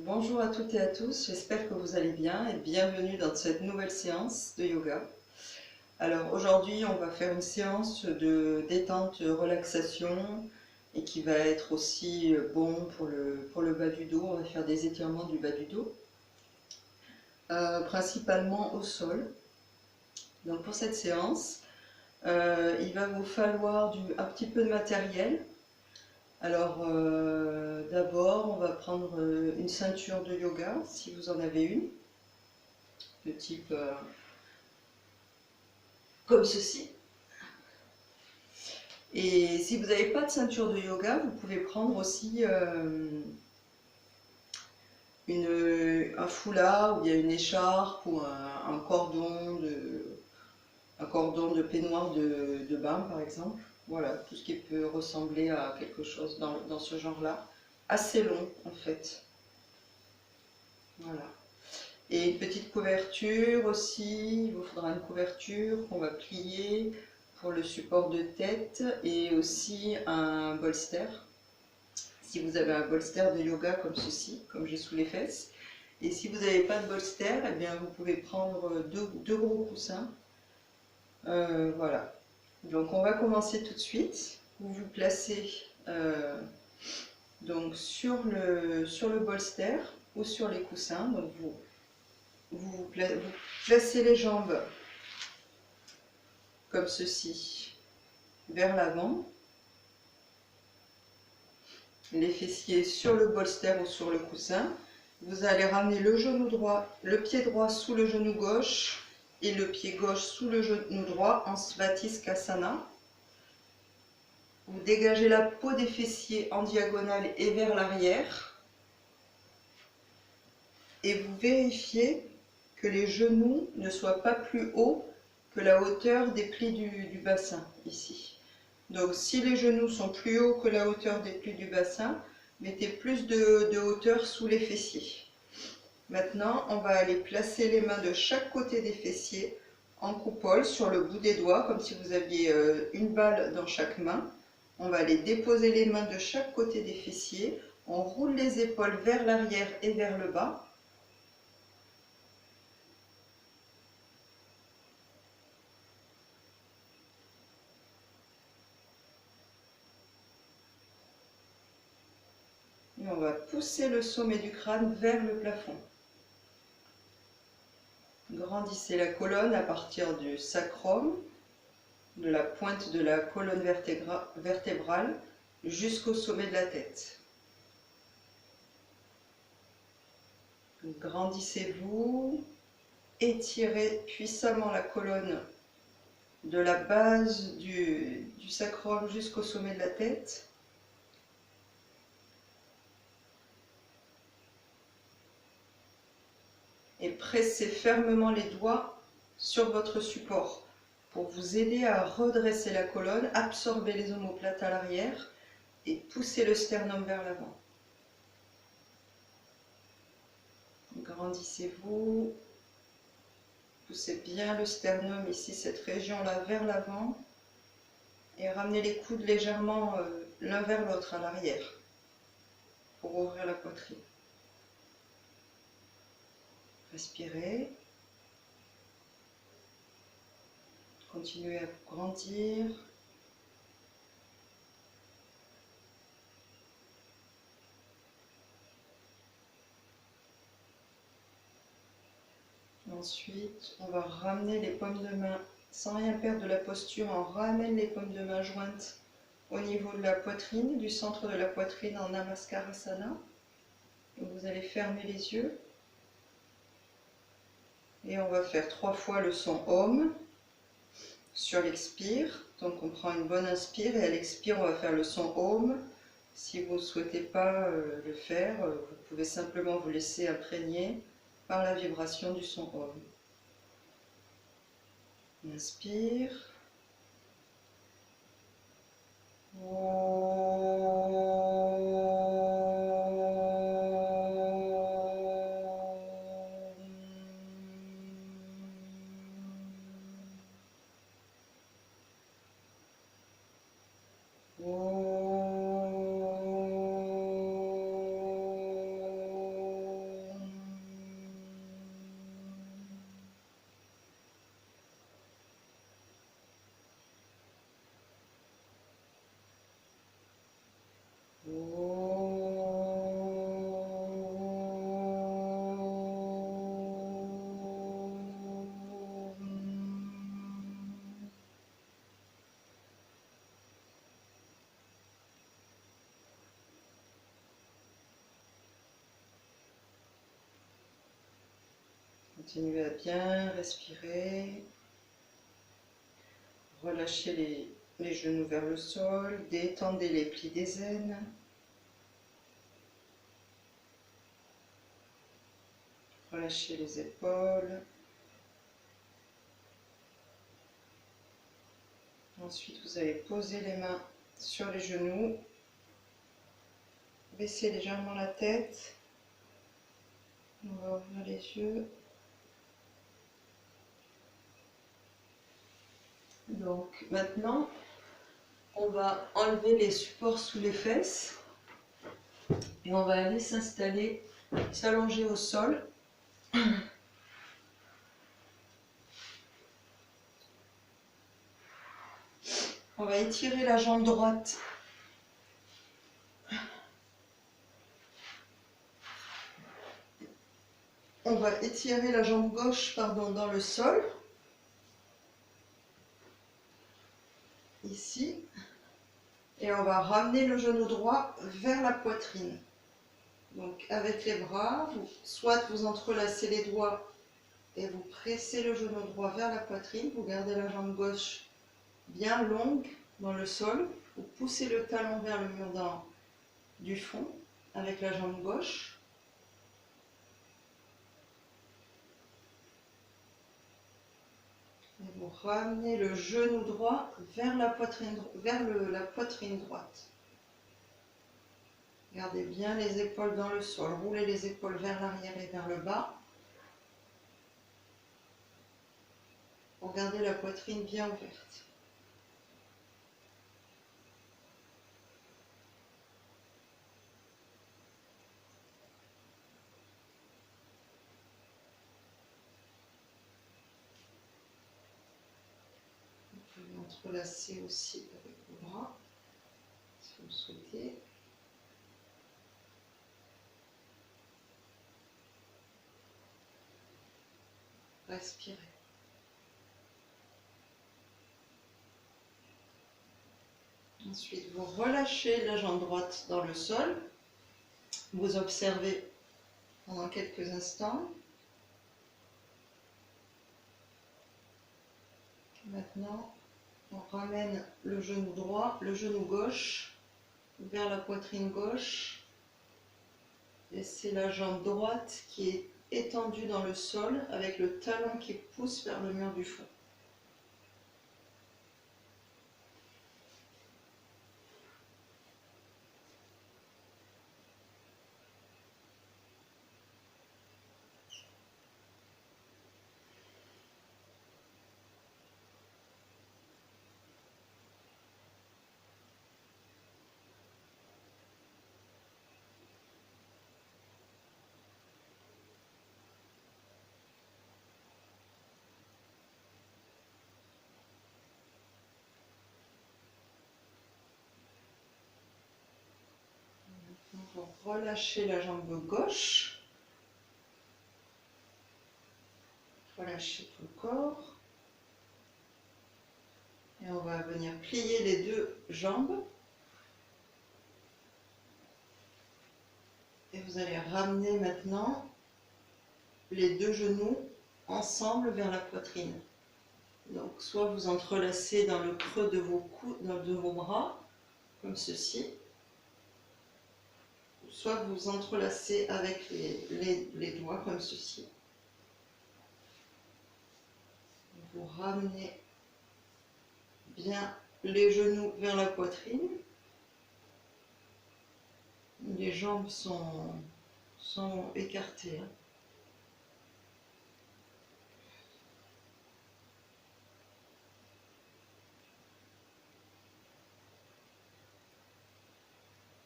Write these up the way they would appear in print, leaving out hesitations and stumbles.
Bonjour à toutes et à tous, j'espère que vous allez bien et bienvenue dans cette nouvelle séance de yoga. Alors aujourd'hui on va faire une séance de détente, relaxation et qui va être aussi bon pour le bas du dos. On va faire des étirements du bas du dos, principalement au sol. Donc pour cette séance, il va vous falloir un petit peu de matériel. Alors d'abord on va prendre une ceinture de yoga si vous en avez une, de type comme ceci. Et si vous n'avez pas de ceinture de yoga, vous pouvez prendre aussi un foulard où il y a une écharpe ou un cordon de peignoir de bain par exemple. Voilà, tout ce qui peut ressembler à quelque chose dans ce genre-là. Assez long en fait. Voilà. Et une petite couverture aussi, il vous faudra une couverture qu'on va plier pour le support de tête et aussi un bolster. Si vous avez un bolster de yoga comme ceci, comme j'ai sous les fesses. Et si vous n'avez pas de bolster, eh bien vous pouvez prendre deux gros coussins. Voilà. Donc on va commencer tout de suite. Vous vous placez donc sur le bolster ou sur les coussins. Donc vous placez les jambes comme ceci vers l'avant, les fessiers sur le bolster ou sur le coussin. Vous allez ramener le genou droit, le pied droit sous le genou gauche et le pied gauche sous le genou droit en Svatisthasana. Vous dégagez la peau des fessiers en diagonale et vers l'arrière. Et vous vérifiez que les genoux ne soient pas plus hauts que la hauteur des plis du bassin, ici. Donc si les genoux sont plus hauts que la hauteur des plis du bassin, mettez plus de hauteur sous les fessiers. Maintenant, on va aller placer les mains de chaque côté des fessiers en coupole sur le bout des doigts, comme si vous aviez une balle dans chaque main. On va aller déposer les mains de chaque côté des fessiers. On roule les épaules vers l'arrière et vers le bas. Et on va pousser le sommet du crâne vers le plafond. Grandissez la colonne à partir du sacrum, de la pointe de la colonne vertébrale jusqu'au sommet de la tête. Grandissez-vous, étirez puissamment la colonne de la base du sacrum jusqu'au sommet de la tête. Et pressez fermement les doigts sur votre support pour vous aider à redresser la colonne, absorber les omoplates à l'arrière et pousser le sternum vers l'avant. Grandissez-vous, poussez bien le sternum ici, cette région-là vers l'avant et ramenez les coudes légèrement l'un vers l'autre à l'arrière pour ouvrir la poitrine. Respirez. Continuez à grandir. Ensuite, on va ramener les paumes de main sans rien perdre de la posture. On ramène les paumes de main jointes au niveau de la poitrine, du centre de la poitrine en Namaskarasana. Vous allez fermer les yeux. Et on va faire 3 fois le son Om sur l'expire. Donc on prend une bonne inspire et à l'expire on va faire le son Om. Si vous ne souhaitez pas le faire, vous pouvez simplement vous laisser imprégner par la vibration du son Om. Inspire. Continuez à bien respirer. Relâchez les genoux vers le sol. Détendez les plis des aines. Relâchez les épaules. Ensuite, vous allez poser les mains sur les genoux. Baissez légèrement la tête. On va ouvrir les yeux. Donc maintenant, on va enlever les supports sous les fesses et on va aller s'installer, s'allonger au sol. On va étirer la jambe droite. On va étirer la jambe gauche, pardon, dans le sol. Ici. Et on va ramener le genou droit vers la poitrine. Donc avec les bras, soit vous entrelacez les doigts et vous pressez le genou droit vers la poitrine. Vous gardez la jambe gauche bien longue dans le sol. Vous poussez le talon vers le mur du fond avec la jambe gauche. Et vous ramenez le genou droit vers la poitrine, la poitrine droite. Gardez bien les épaules dans le sol. Roulez les épaules vers l'arrière et vers le bas. Pour garder la poitrine bien ouverte. Vous pouvez entrelacer aussi avec vos bras, si vous le souhaitez. Respirez. Ensuite, vous relâchez la jambe droite dans le sol. Vous observez pendant quelques instants. Maintenant, on ramène le genou droit, le genou gauche vers la poitrine gauche. Laissez la jambe droite qui est étendue dans le sol avec le talon qui pousse vers le mur du fond. Vous relâchez la jambe gauche. Relâchez tout le corps. Et on va venir plier les deux jambes. Et vous allez ramener maintenant les deux genoux ensemble vers la poitrine. Donc soit vous entrelacez dans le creux de vos bras, comme ceci, soit vous entrelacez avec les doigts, comme ceci. Vous ramenez bien les genoux vers la poitrine. Les jambes sont écartées.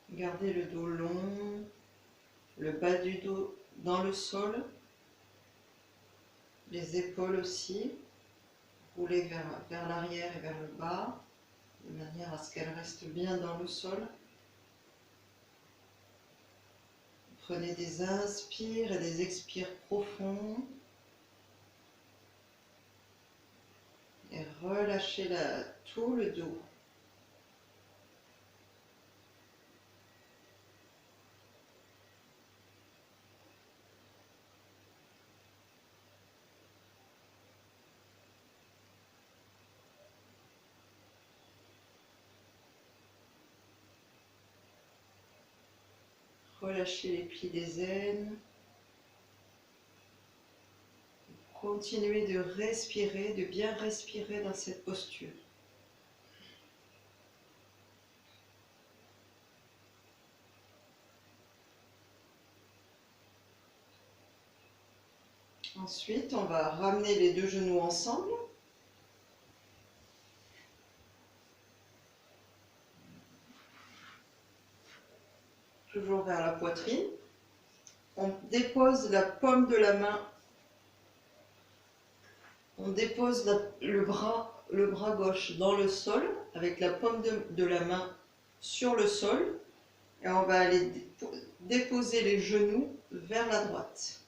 Gardez le dos long, le bas du dos dans le sol, les épaules aussi. Roulez vers l'arrière et vers le bas, de manière à ce qu'elles restent bien dans le sol. Prenez des inspires et des expires profonds. Et relâchez tout le dos. relâchez les plis des aines. Continuez de respirer, de bien respirer dans cette posture. Ensuite, on va ramener les deux genoux ensemble. Toujours vers la poitrine. On dépose la paume de la main. On dépose le bras gauche dans le sol, avec la paume de la main sur le sol. Et on va aller déposer les genoux vers la droite.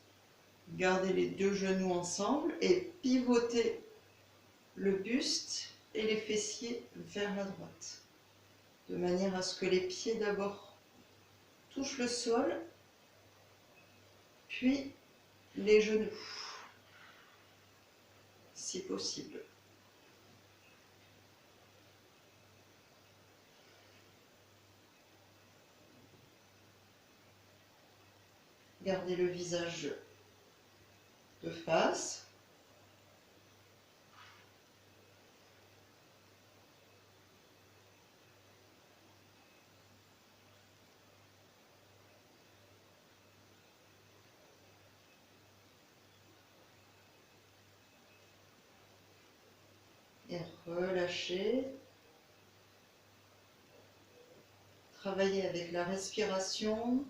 Gardez les deux genoux ensemble et pivotez le buste et les fessiers vers la droite. De manière à ce que les pieds d'abord touchent le sol, puis les genoux, si possible. Gardez le visage de face. Et relâchez. Travaillez avec la respiration.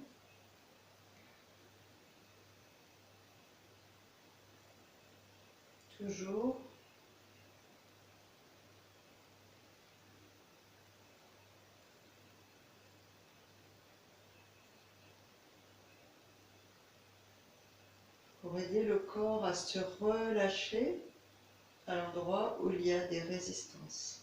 Toujours. Pour aider le corps à se relâcher à l'endroit où il y a des résistances.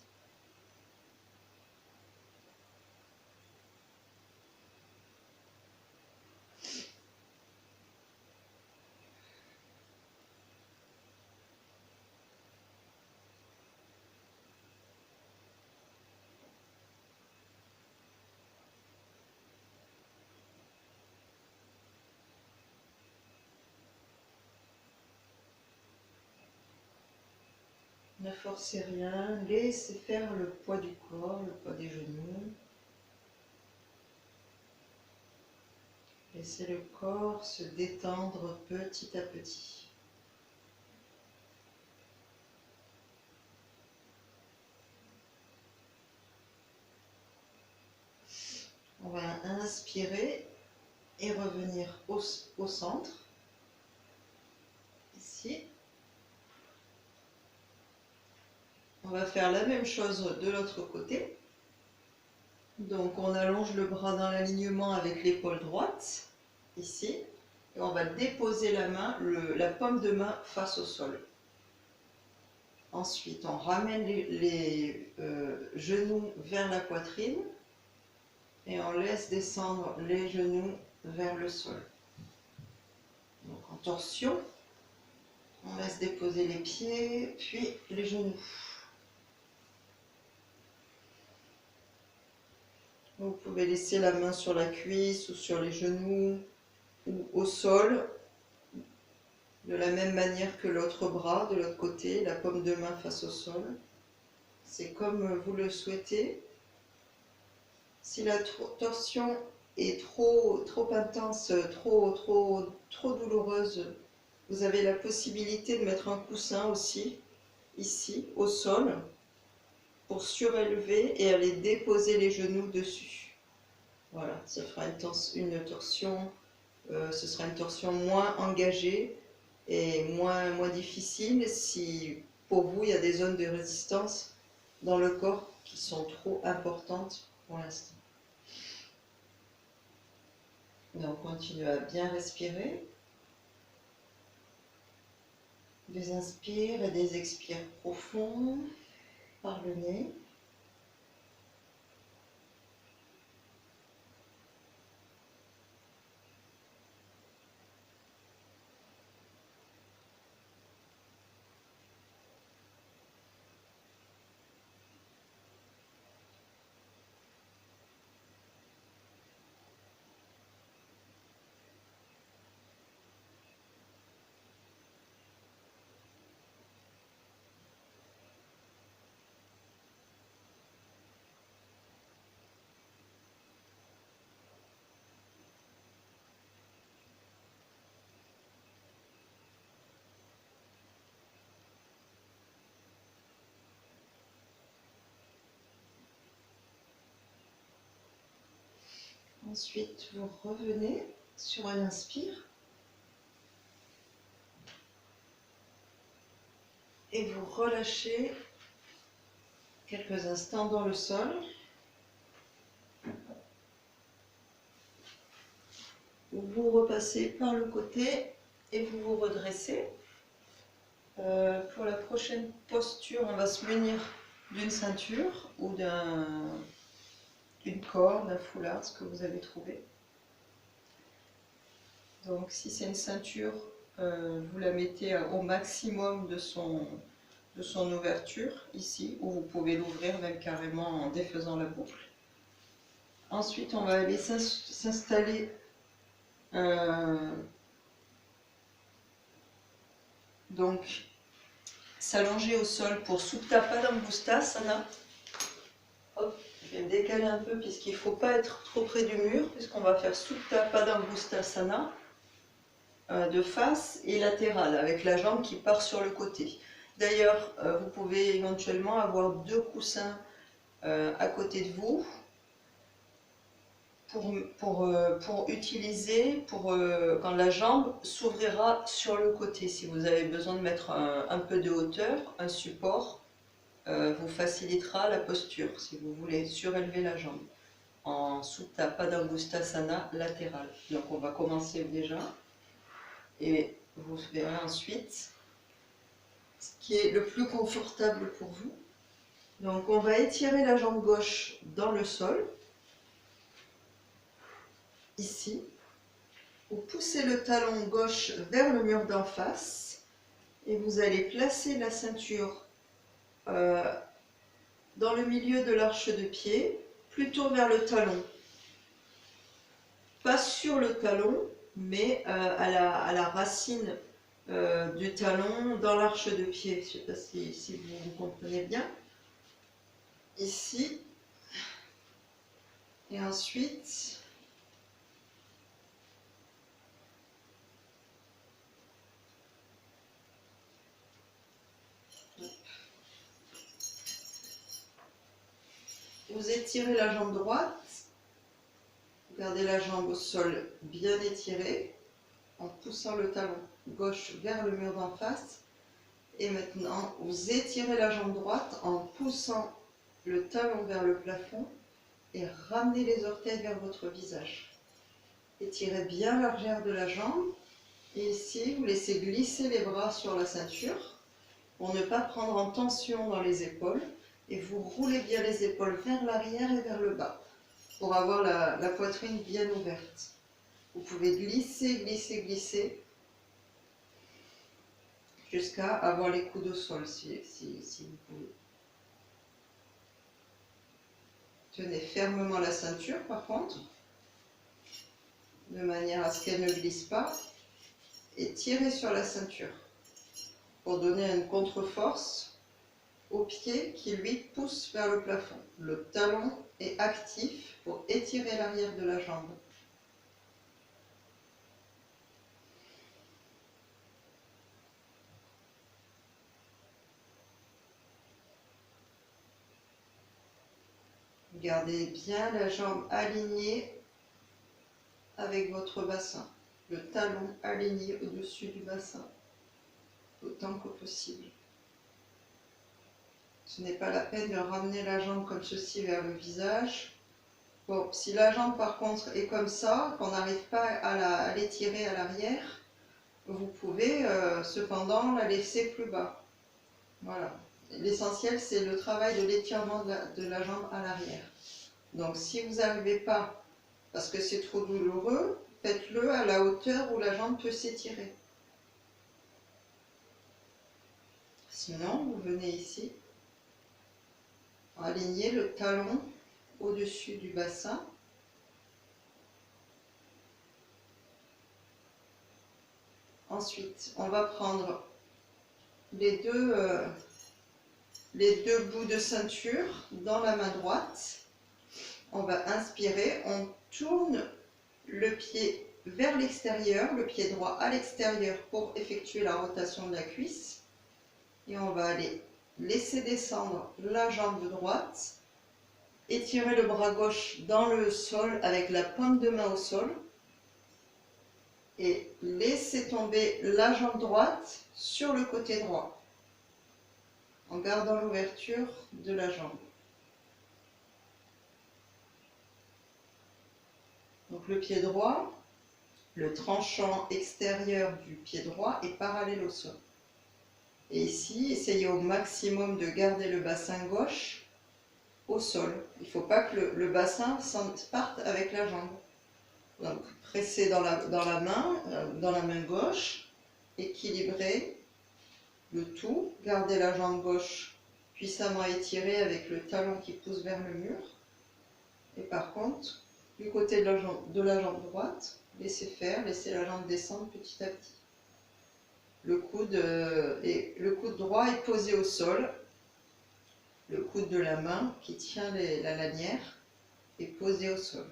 Ne forcez rien, laissez faire le poids du corps, le poids des genoux. Laissez le corps se détendre petit à petit. On va inspirer et revenir au centre. Ici. On va faire la même chose de l'autre côté. Donc on allonge le bras dans l'alignement avec l'épaule droite, ici. Et on va déposer la main, la paume de main face au sol. Ensuite, on ramène les genoux vers la poitrine et on laisse descendre les genoux vers le sol. Donc en torsion, on laisse déposer les pieds, puis les genoux. Vous pouvez laisser la main sur la cuisse ou sur les genoux ou au sol, de la même manière que l'autre bras, de l'autre côté, la paume de main face au sol. C'est comme vous le souhaitez. Si la torsion est trop intense, trop douloureuse, vous avez la possibilité de mettre un coussin aussi, ici, au sol, pour surélever et aller déposer les genoux dessus. Voilà, ça fera une torsion, ce sera une torsion moins engagée et moins difficile si pour vous il y a des zones de résistance dans le corps qui sont trop importantes pour l'instant. Donc continuez à bien respirer. Des inspires et des expires profonds par le nez. Ensuite, vous revenez sur un inspire. Et vous relâchez quelques instants dans le sol. Vous repassez par le côté et vous vous redressez. Pour la prochaine posture, on va se munir d'une ceinture ou d'une corde, d'un foulard, ce que vous avez trouvé. Donc si c'est une ceinture, vous la mettez au maximum de son ouverture, ici, ou vous pouvez l'ouvrir même carrément en défaisant la boucle. Ensuite, on va aller s'installer donc s'allonger au sol pour Supta Padangusthasana. Hop, je vais me décaler un peu puisqu'il ne faut pas être trop près du mur, puisqu'on va faire Supta Padangusthasana de face et latérale, avec la jambe qui part sur le côté. D'ailleurs, vous pouvez éventuellement avoir 2 coussins à côté de vous pour utiliser quand la jambe s'ouvrira sur le côté. Si vous avez besoin de mettre un peu de hauteur, un support vous facilitera la posture si vous voulez surélever la jambe en Supta Padangusthasana latérale. Donc on va commencer déjà et vous verrez ensuite ce qui est le plus confortable pour vous. Donc on va étirer la jambe gauche dans le sol. Ici, vous poussez le talon gauche vers le mur d'en face et vous allez placer la ceinture dans le milieu de l'arche de pied, plutôt vers le talon. Pas sur le talon, mais à la racine du talon dans l'arche de pied. Je ne sais pas si vous comprenez bien. Ici. Et ensuite... vous étirez la jambe droite, gardez la jambe au sol bien étirée, en poussant le talon gauche vers le mur d'en face. Et maintenant, vous étirez la jambe droite en poussant le talon vers le plafond et ramenez les orteils vers votre visage. Étirez bien l'arrière de la jambe. Et ici, vous laissez glisser les bras sur la ceinture pour ne pas prendre en tension dans les épaules. Et vous roulez bien les épaules vers l'arrière et vers le bas pour avoir la poitrine bien ouverte. Vous pouvez glisser, glisser, glisser jusqu'à avoir les coudes au sol si vous pouvez. Tenez fermement la ceinture par contre, de manière à ce qu'elle ne glisse pas, et tirez sur la ceinture pour donner une contre-force au pied qui lui pousse vers le plafond. Le talon est actif pour étirer l'arrière de la jambe. Gardez bien la jambe alignée avec votre bassin, le talon aligné au-dessus du bassin, autant que possible. Ce n'est pas la peine de ramener la jambe comme ceci vers le visage. Bon, si la jambe par contre est comme ça, qu'on n'arrive pas à l'étirer à l'arrière, vous pouvez cependant la laisser plus bas. Voilà. L'essentiel, c'est le travail de l'étirement de la jambe à l'arrière. Donc si vous n'arrivez pas, parce que c'est trop douloureux, faites-le à la hauteur où la jambe peut s'étirer. Sinon, vous venez ici, alignez le talon au-dessus du bassin. Ensuite, on va prendre les deux bouts de ceinture dans la main droite. On va inspirer, on tourne le pied vers l'extérieur, le pied droit à l'extérieur pour effectuer la rotation de la cuisse. Et on va aller laisser descendre la jambe droite Étirez le bras gauche dans le sol avec la pointe de main au sol. Et laissez tomber la jambe droite sur le côté droit, en gardant l'ouverture de la jambe. Donc le pied droit, le tranchant extérieur du pied droit est parallèle au sol. Et ici, essayez au maximum de garder le bassin gauche au sol. Il ne faut pas que le bassin parte avec la jambe. Donc pressez dans la main gauche, équilibrez le tout, gardez la jambe gauche puissamment étirée avec le talon qui pousse vers le mur. Et par contre, du côté de la jambe droite, laissez faire, laissez la jambe descendre petit à petit. Le coude droit est posé au sol. Le coude de la main qui tient la lanière est posé au sol.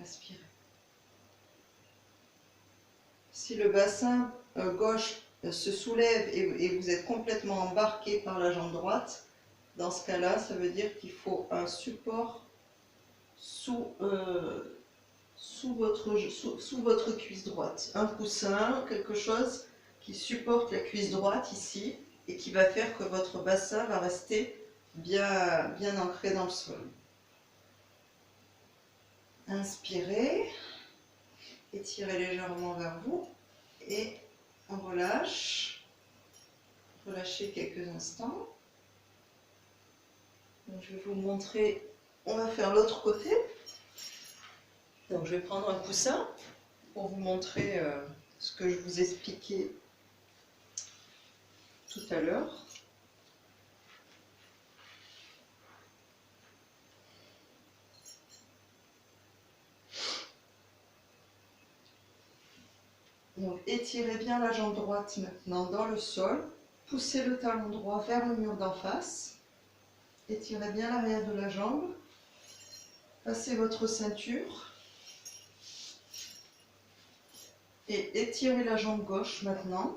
Inspirez. Si le bassin gauche se soulève et vous êtes complètement embarqué par la jambe droite, dans ce cas-là, ça veut dire qu'il faut un support sous votre cuisse droite. Un coussin, quelque chose qui supporte la cuisse droite ici et qui va faire que votre bassin va rester bien ancré dans le sol. Inspirez, étirez légèrement vers vous et on relâche. Relâchez quelques instants. Donc, je vais vous montrer, on va faire l'autre côté. Donc je vais prendre un coussin pour vous montrer ce que je vous expliquais tout à l'heure. Donc étirez bien la jambe droite maintenant dans le sol. Poussez le talon droit vers le mur d'en face. Étirez bien l'arrière de la jambe. Passez votre ceinture. Et étirez la jambe gauche maintenant.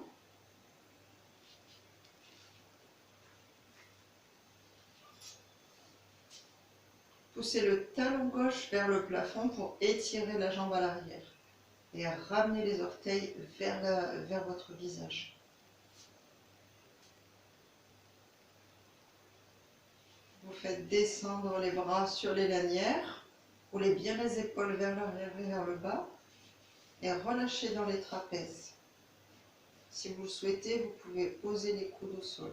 Poussez le talon gauche vers le plafond pour étirer la jambe à l'arrière. Et ramenez les orteils vers votre visage. Vous faites descendre les bras sur les lanières. Roulez bien les épaules vers l'arrière et vers le bas. Et relâchez dans les trapèzes. Si vous le souhaitez, vous pouvez poser les coudes au sol.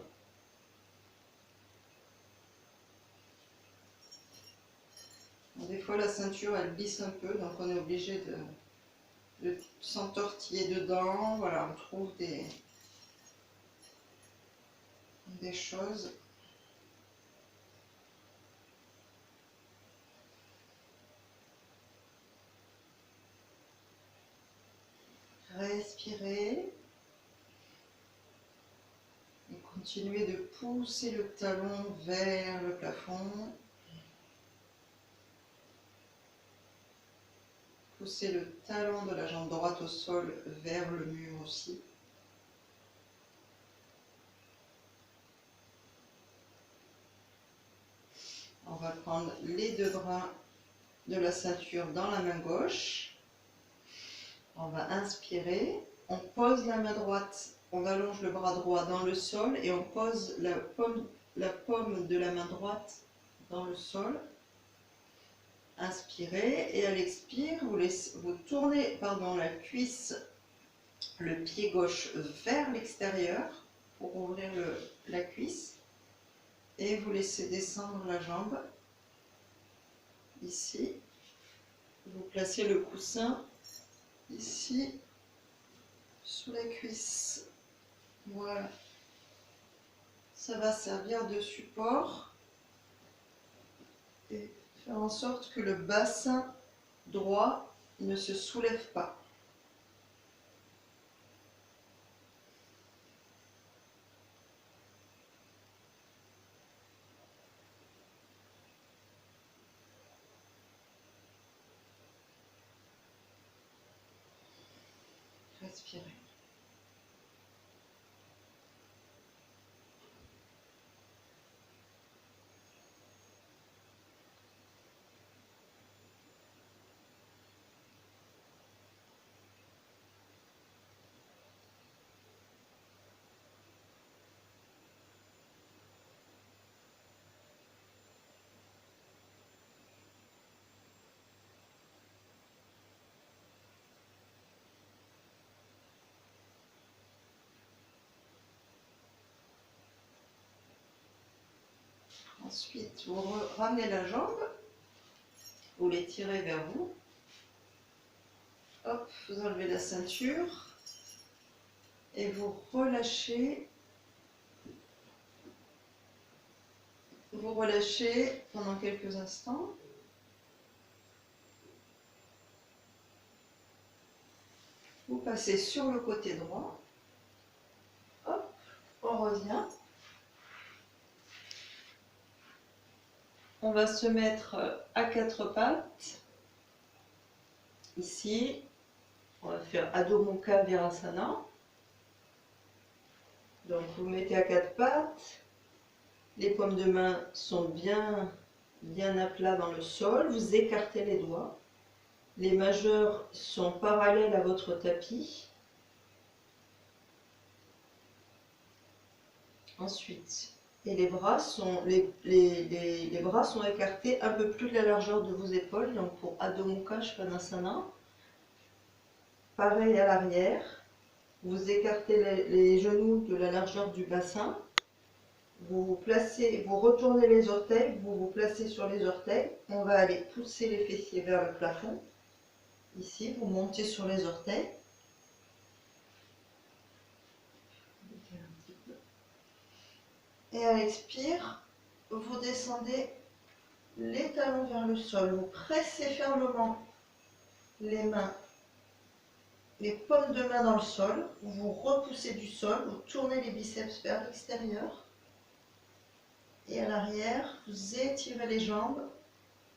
Des fois, la ceinture, elle glisse un peu, donc on est obligé de s'entortiller dedans. Voilà, on trouve des choses. Respirez. Et continuez de pousser le talon vers le plafond. Poussez le talon de la jambe droite au sol vers le mur aussi. On va prendre les deux bras de la ceinture dans la main gauche. On va inspirer. On pose la main droite, on allonge le bras droit dans le sol et on pose la paume de la main droite dans le sol. Inspirez et à l'expire, vous tournez la cuisse, le pied gauche vers l'extérieur pour ouvrir la cuisse et vous laissez descendre la jambe ici. Vous placez le coussin ici sous la cuisse. Voilà. Ça va servir de support et faire en sorte que le bassin droit ne se soulève pas. Respirez. Ensuite, vous ramenez la jambe, vous l'étirez vers vous. Hop, vous enlevez la ceinture et vous relâchez. Vous relâchez pendant quelques instants. Vous passez sur le côté droit. Hop, on revient. On va se mettre à quatre pattes. Ici, on va faire Adho Mukha Virasana. Donc vous mettez à quatre pattes. Les paumes de main sont bien à plat dans le sol. Vous écartez les doigts. Les majeurs sont parallèles à votre tapis. Ensuite, et les bras sont écartés un peu plus de la largeur de vos épaules. Donc pour Adho Mukha Svanasana, pareil à l'arrière. Vous écartez les genoux de la largeur du bassin. Vous retournez les orteils, vous vous placez sur les orteils. On va aller pousser les fessiers vers le plafond. Ici, vous montez sur les orteils. Et à l'expire, vous descendez les talons vers le sol. Vous pressez fermement les mains, les paumes de main dans le sol. Vous repoussez du sol, vous tournez les biceps vers l'extérieur. Et à l'arrière, vous étirez les jambes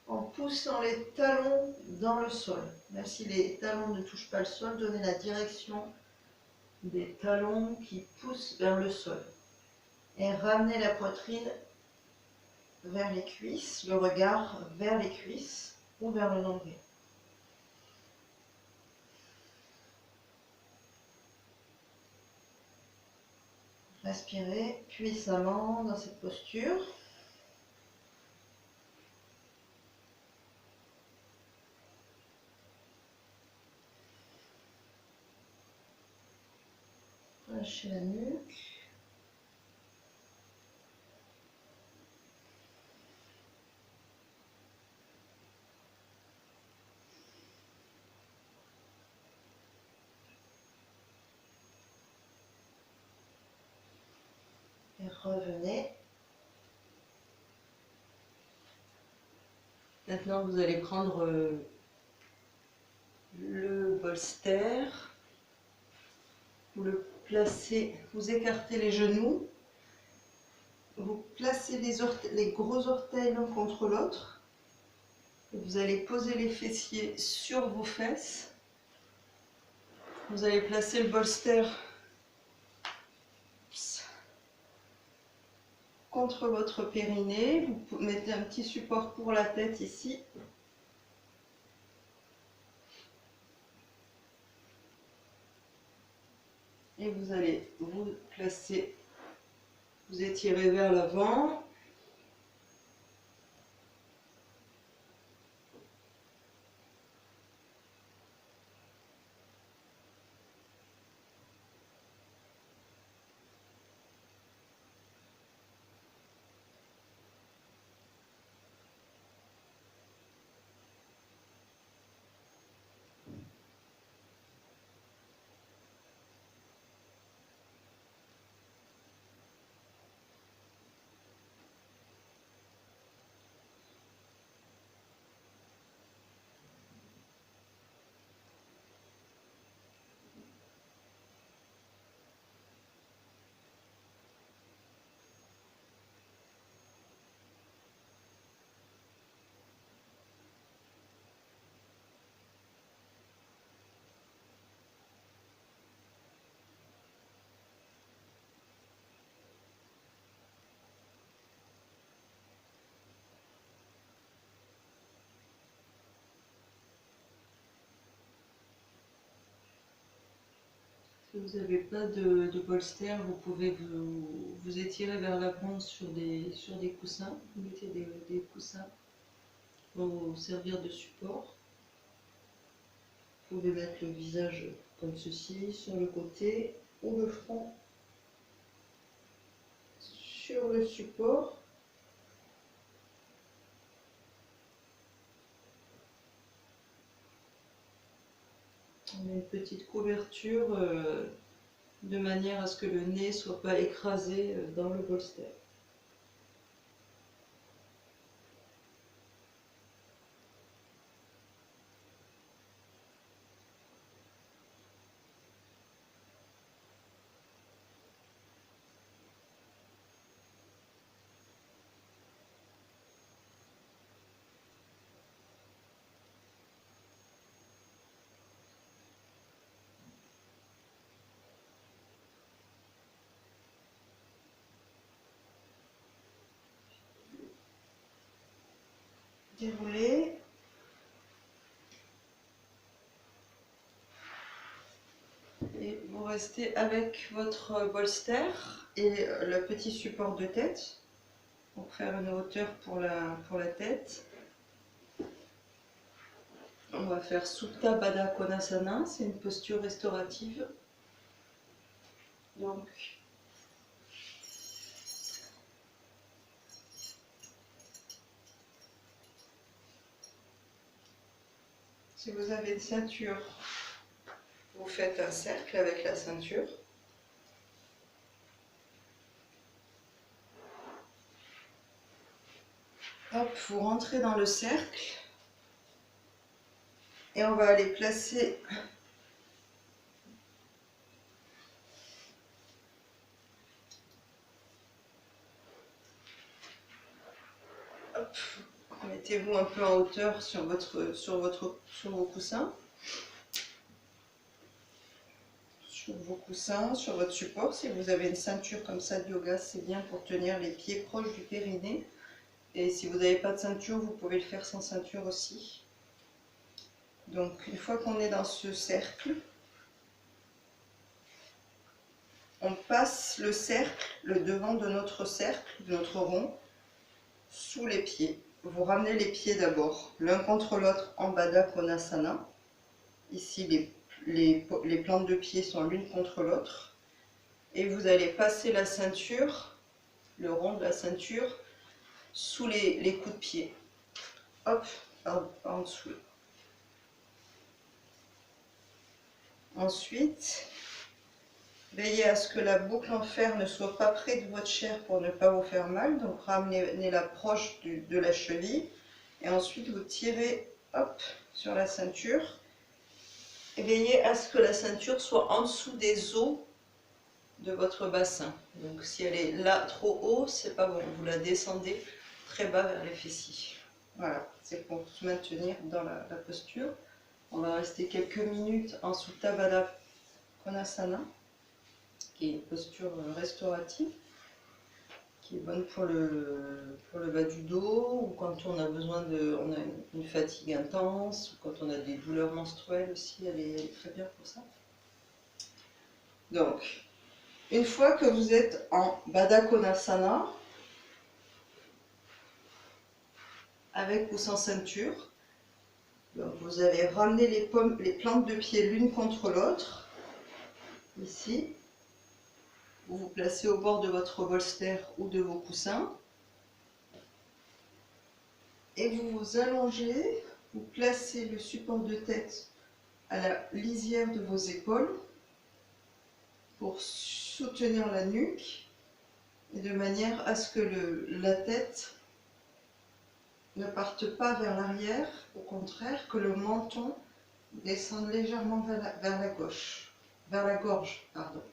en poussant les talons dans le sol. Même si les talons ne touchent pas le sol, donnez la direction des talons qui poussent vers le sol. Et ramenez la poitrine vers les cuisses, le regard vers les cuisses ou vers le nombril. Respirez puissamment dans cette posture. Lâchez la nuque. Et revenez. Maintenant, vous allez prendre le bolster. Vous le placez, vous écartez les genoux. Vous placez les gros orteils l'un contre l'autre. Vous allez poser les fessiers sur vos fesses. Vous allez placer le bolster contre votre périnée. Vous mettez un petit support pour la tête ici. Et vous allez vous placer, vous étirez vers l'avant. Si vous n'avez pas de bolster, vous pouvez vous étirer vers l'avant sur des coussins. Vous mettez des coussins pour vous servir de support. Vous pouvez mettre le visage comme ceci, sur le côté, ou le front sur le support. On met une petite couverture de manière à ce que le nez ne soit pas écrasé dans le bolster. Déroulez. Et vous restez avec votre bolster et le petit support de tête pour faire une hauteur pour la tête. On va faire Supta Baddha Konasana, c'est une posture restaurative. Donc, si vous avez une ceinture, vous faites un cercle avec la ceinture. Hop, vous rentrez dans le cercle et on va aller placer hop, mettez-vous un peu en hauteur sur vos coussins. Sur vos coussins, sur votre support. Si vous avez une ceinture comme ça de yoga, c'est bien pour tenir les pieds proches du périnée. Et si vous n'avez pas de ceinture, vous pouvez le faire sans ceinture aussi. Donc une fois qu'on est dans ce cercle, on passe le cercle, le devant de notre cercle, de notre rond, sous les pieds. Vous ramenez les pieds d'abord, l'un contre l'autre en Baddha Konasana. Ici, les plantes de pied sont l'une contre l'autre. Et vous allez passer la ceinture, le rond de la ceinture, sous les coups de pied. Hop, en dessous. Ensuite, veillez à ce que la boucle en fer ne soit pas près de votre chair pour ne pas vous faire mal. Donc ramenez-la proche de la cheville. Et ensuite, vous tirez hop, sur la ceinture. Et veillez à ce que la ceinture soit en dessous des os de votre bassin. Donc si elle est là trop haut, c'est pas bon. Vous la descendez très bas vers les fessiers. Voilà, c'est pour se maintenir dans la posture. On va rester quelques minutes en Supta Baddha Konasana, qui est une posture restaurative, qui est bonne pour le bas du dos, ou quand on a besoin on a une fatigue intense, ou quand on a des douleurs menstruelles aussi, elle est très bien pour ça. Donc, une fois que vous êtes en Baddha Konasana, avec ou sans ceinture, donc vous avez ramené les plantes de pied l'une contre l'autre, ici. Vous vous placez au bord de votre bolster ou de vos coussins. Et vous vous allongez, vous placez le support de tête à la lisière de vos épaules pour soutenir la nuque et de manière à ce que la tête ne parte pas vers l'arrière, au contraire, que le menton descende légèrement vers la gauche, vers la gorge, pardon.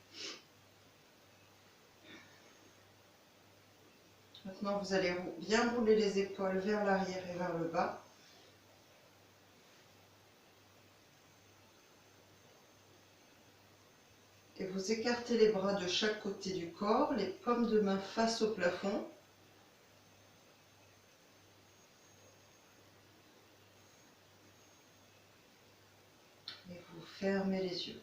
Maintenant, vous allez bien rouler les épaules vers l'arrière et vers le bas. Et vous écartez les bras de chaque côté du corps, les paumes de main face au plafond. Et vous fermez les yeux.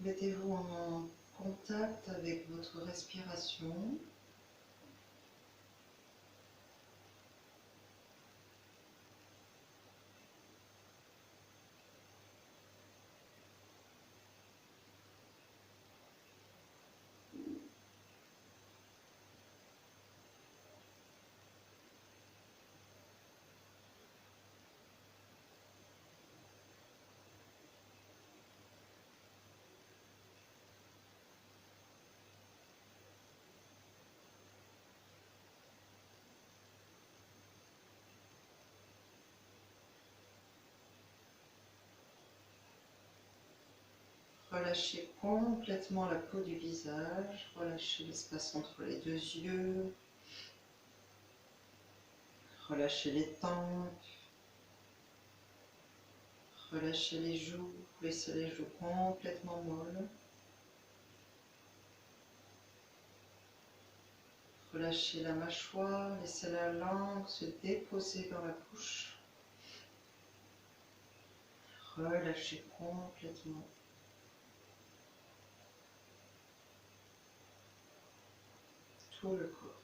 Mettez-vous en contact avec votre respiration. Relâchez complètement la peau du visage, relâchez l'espace entre les deux yeux, relâchez les tempes, relâchez les joues, laissez les joues complètement molles. Relâchez la mâchoire, laissez la langue se déposer dans la bouche. Relâchez complètement tout le corps.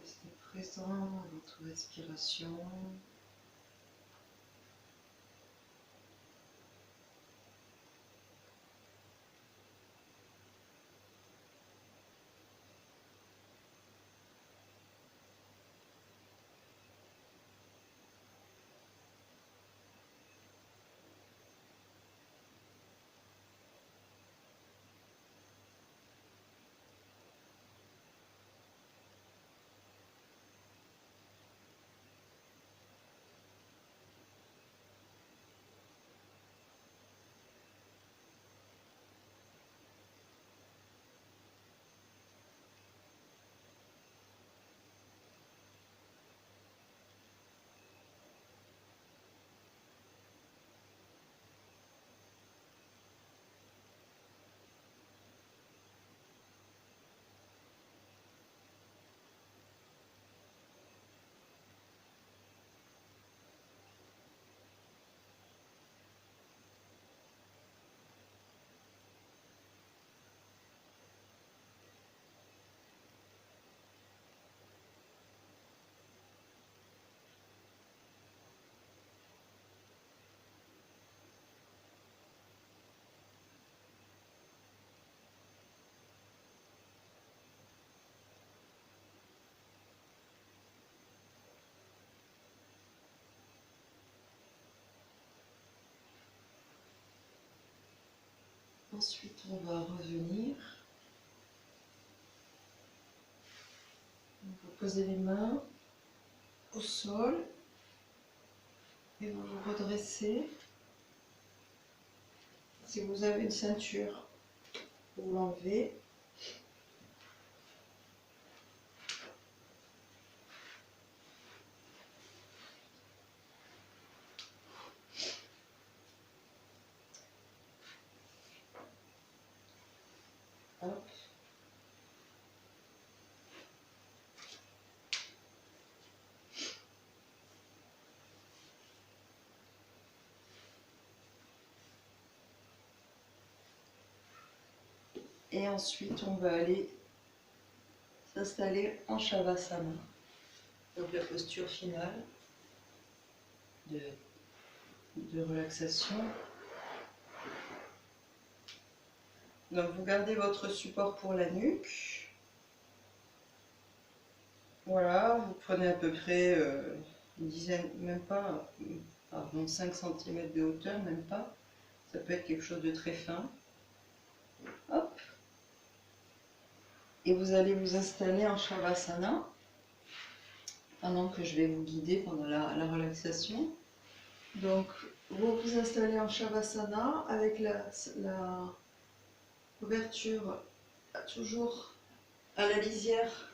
Restez présent dans votre respiration. on va revenir. Vous posez les mains au sol et vous vous redressez. Si vous avez une ceinture, vous l'enlevez. Hop. Et ensuite, on va aller s'installer en Shavasana. Donc la posture finale de relaxation. Donc vous gardez votre support pour la nuque. Voilà, vous prenez à peu près une dizaine, même pas, pardon, 5 cm de hauteur, même pas. Ça peut être quelque chose de très fin. Hop. Et vous allez vous installer en Shavasana pendant que je vais vous guider pendant la relaxation. Donc, vous vous installez en Shavasana avec la ouverture toujours à la lisière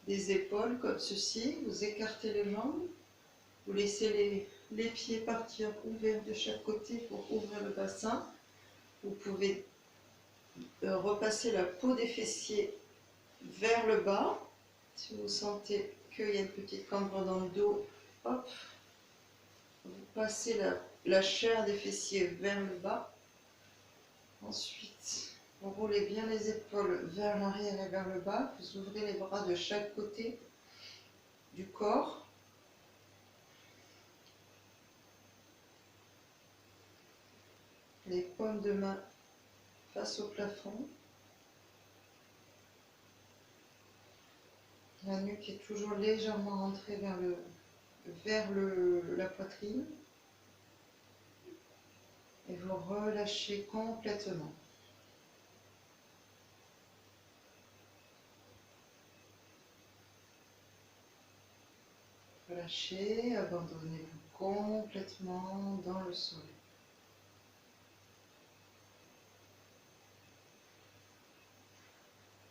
des épaules, comme ceci. Vous écartez les jambes, vous laissez les pieds partir ouverts de chaque côté pour ouvrir le bassin. Vous pouvez repasser la peau des fessiers vers le bas. Si vous sentez qu'il y a une petite cambre dans le dos, hop, vous passez la chair des fessiers vers le bas. Ensuite, vous roulez bien les épaules vers l'arrière et vers le bas. Vous ouvrez les bras de chaque côté du corps. Les paumes de main face au plafond. La nuque est toujours légèrement rentrée vers la poitrine. Et vous relâchez complètement. Relâchez, abandonnez-vous complètement dans le sol.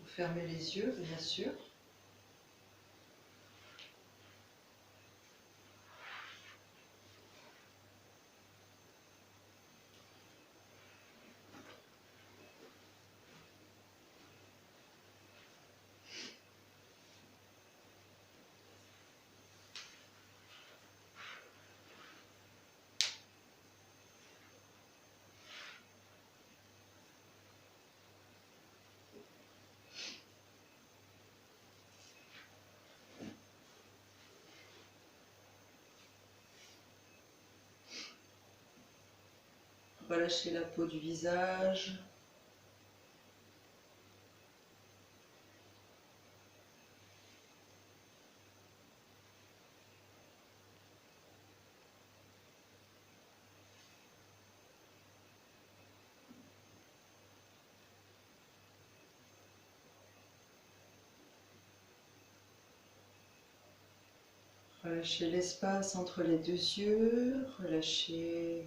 Vous fermez les yeux, bien sûr. Relâchez la peau du visage. Relâchez l'espace entre les deux yeux. Relâchez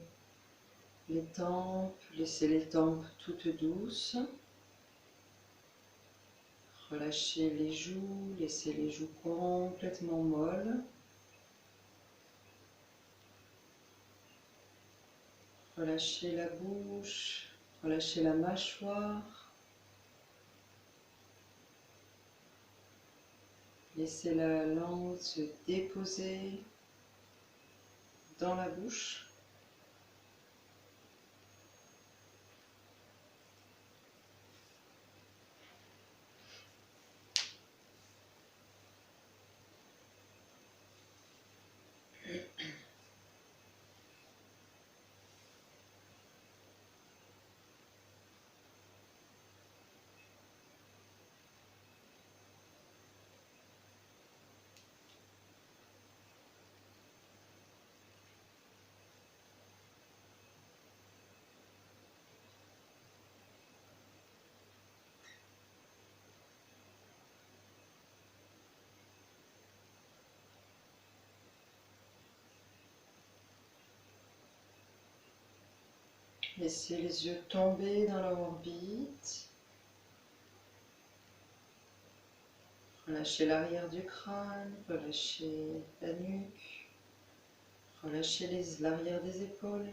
les tempes. Laissez les tempes toutes douces. Relâchez les joues. Laissez les joues complètement molles. Relâchez la bouche. Relâchez la mâchoire. Laissez la langue se déposer dans la bouche. Laissez les yeux tomber dans leur orbite. Relâchez l'arrière du crâne, relâchez la nuque, relâchez l'arrière des épaules,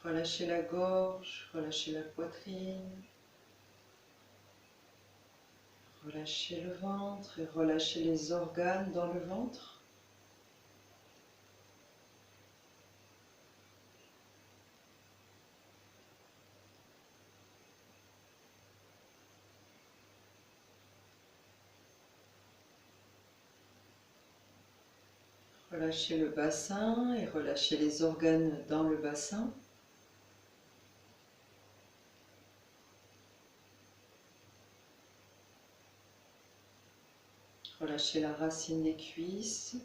relâchez la gorge, relâchez la poitrine, relâchez le ventre et relâchez les organes dans le ventre. Relâchez le bassin et relâchez les organes dans le bassin. Relâchez la racine des cuisses,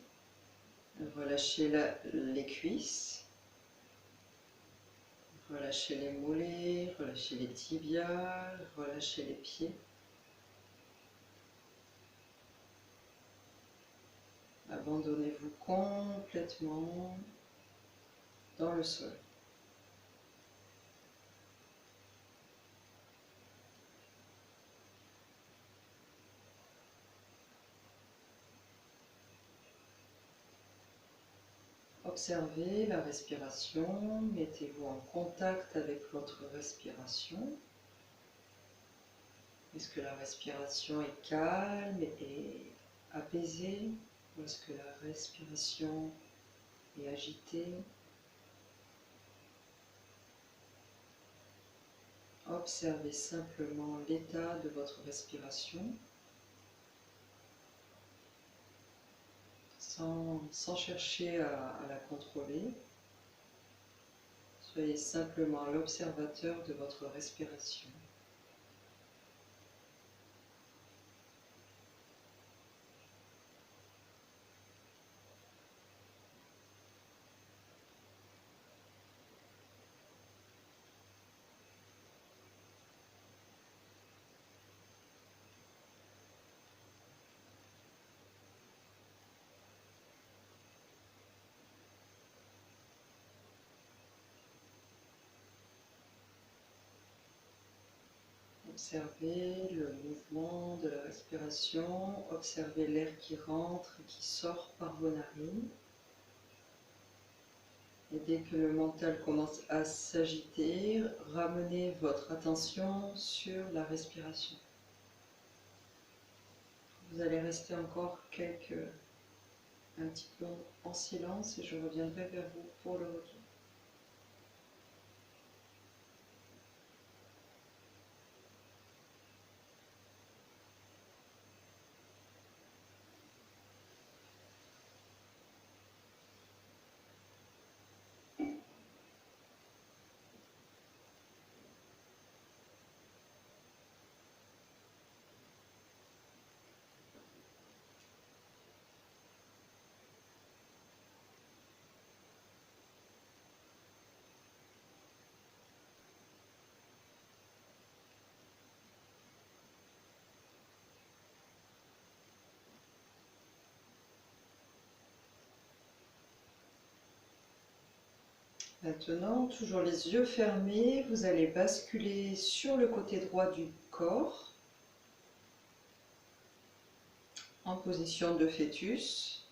relâchez les cuisses, relâchez les mollets, relâchez les tibias, relâchez les pieds. Abandonnez-vous complètement dans le sol. Observez la respiration, mettez-vous en contact avec votre respiration. Est-ce que la respiration est calme et apaisée ou est-ce que la respiration est agitée? Observez simplement l'état de votre respiration sans chercher à la contrôler. Soyez simplement l'observateur de votre respiration. Observez le mouvement de la respiration, observez l'air qui rentre et qui sort par vos narines. Et dès que le mental commence à s'agiter, ramenez votre attention sur la respiration. Vous allez rester encore un petit peu en silence et je reviendrai vers vous pour le retour. Maintenant, toujours les yeux fermés, vous allez basculer sur le côté droit du corps en position de fœtus.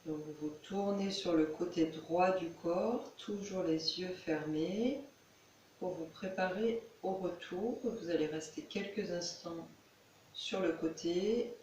Donc vous tournez sur le côté droit du corps, toujours les yeux fermés, pour vous préparer au retour. Vous allez rester quelques instants sur le côté.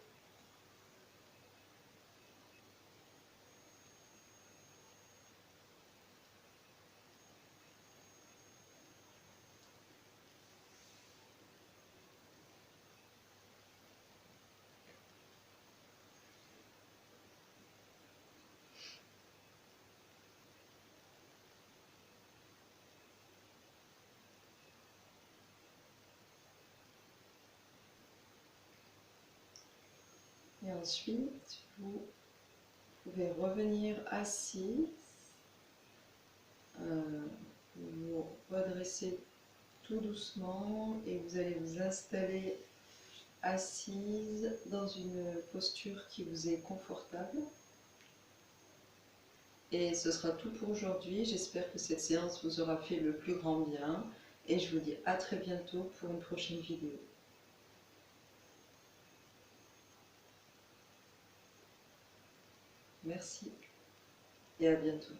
Et ensuite, vous pouvez revenir assis, vous redresser tout doucement et vous allez vous installer assise dans une posture qui vous est confortable. Et ce sera tout pour aujourd'hui. J'espère que cette séance vous aura fait le plus grand bien. Et je vous dis à très bientôt pour une prochaine vidéo. Merci et à bientôt.